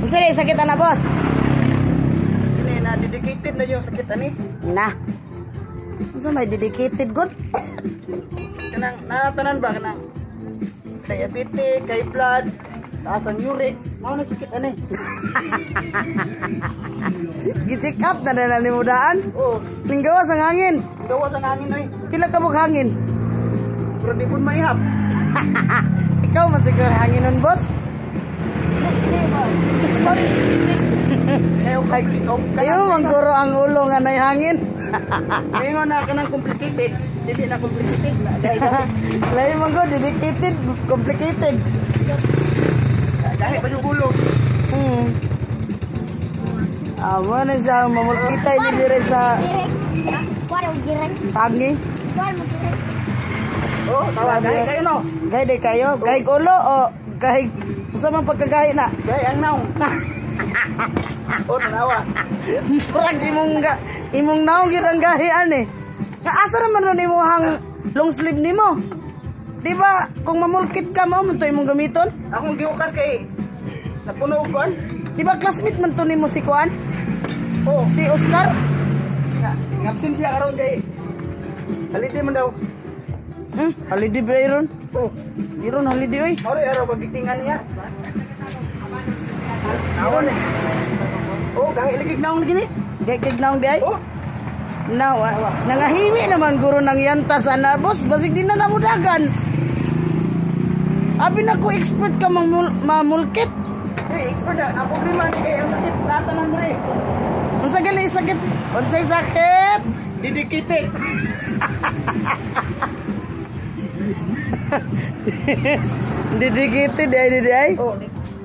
Unsa day sakit ana boss? Ini na dedicated na yung sakit ani. Na. Unsa may dedicated good? Kanang natanan ba kanang diabetes, high blood, taas ang uric, mao na sakit ani. Gi-check up na ni mudaan. Oh, Ning gawas ang hangin. gawas ang hangin ay. Pila ka bug hangin? Pero di pud maihap. Ikaw man siguro hanginon boss. Kayo mangguro ang ulo nga nay hangin. Ngayon na kanang complicated, hindi na complicated na dahil Lain manggo dedicated, complicated. dahil pa yung gulo. Amo na siya mamulkita ni dire sa pangi. Oh, tawa dahil kayo no. Gay de kayo, gay ulo o gay usa man pagkagahi na. Dahil ang naong. Oh, tanawa. Murag imong naong gyud ang gahian eh. Nga asa naman ron imong long sleeve nimo? Di ba kung mamulkit ka mo man to imong gamiton? Akong giukas kay napuno og kuan. Di ba classmate man to nimo si Kuan? Oh, Si Oscar? ngapsin siya karon kay halite man daw. Holiday ba iron? Oh, Di ron holiday oy. oro araw pagtitingan niya. Aron eh. Oh, kahit ligig naong gini. Gay kignaong di ay? Oh, Now, nangahiwi naman guro ng yanta sana, boss. Basig di na namudagan. Abi na ko expert ka mamulkit. expert na. Ang problema kay ang sakit natanan dre. Unsa gali sakit? Unsay sakit? Dedicated. Dedicated di ay. Oh,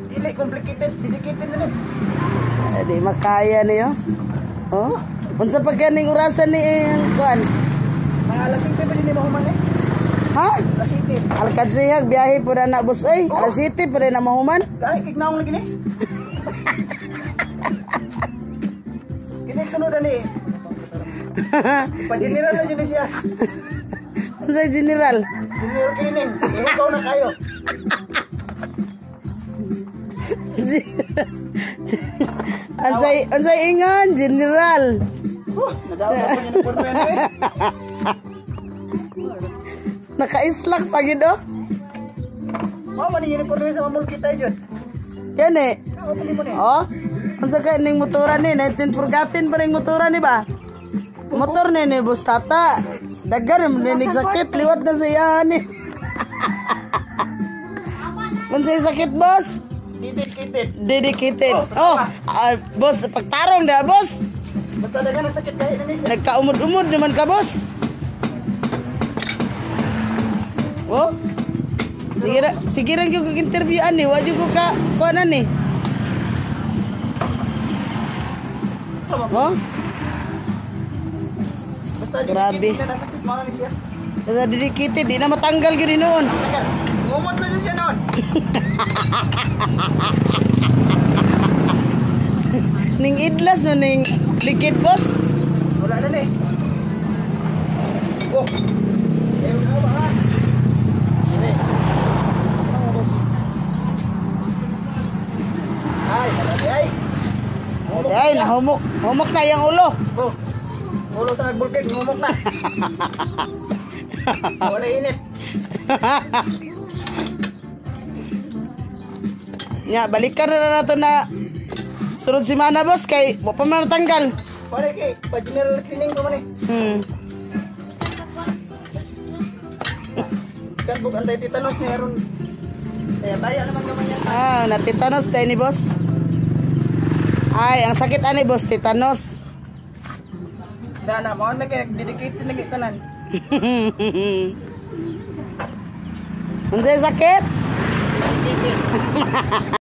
dili complicated, dedicated na lang. Di makaya niyo. Oh, unsa pa kaning orasan ni Kuan? Mga alas 5 pa din mo human eh. Ha? Alas 7. Alkadzihag biyahe po na boss oy. Alas City pa rin na mahuman. Kahit ignaong lagi ni. Kini sunod ani. Pa-general na dyan siya. Unsay general? Junior cleaning. Ikaw na kayo. Ansay ingon general. Nadaw na po niya ng pormen eh. Nakaislak pa gid oh. Mao man yung pormen sa mamul kita dyan. Yan eh. Ano pa mo ni? Oh. Unsa ka ning motoran ni 19 pa ning motoran ni ba? Motor ni boss tata. Dagan man ning sakit liwat na sa iyahan ni. Unsay sakit boss? Dedicated. Dedicated. Oh, boss pagtarong da boss. Basta dagan ang sakit kahit ni. Nagkaumod-umod naman ka boss. Oh. Sige ra gyud kag interview ani, wa jud ko ka kuanan ni. Oh. Basta Grabe. dedicated na sakit mo ni siya. Sa dedicated, di na matanggal gyud noon. Tagal. Ngumot na siya noon. Ning idlas no ning likid boss. Wala na ni. Oh. Ay. Ay, nahumok. Humok na yung ulo. Oh. Ulo sa nagbulkit, ngumok na. Wala init. Nya, balikan na nato na sunod semana boss kay mo pa man natanggal. Wala kay pa-general cleaning ko man eh. Kan buk anti-tetanus ni aron. Kaya taya naman gamay yan. Natitanos kay ni boss. Ay, ang sakit ani boss, tetanos. Dana mo na kay dedicated lagi tanan. Unsay sakit?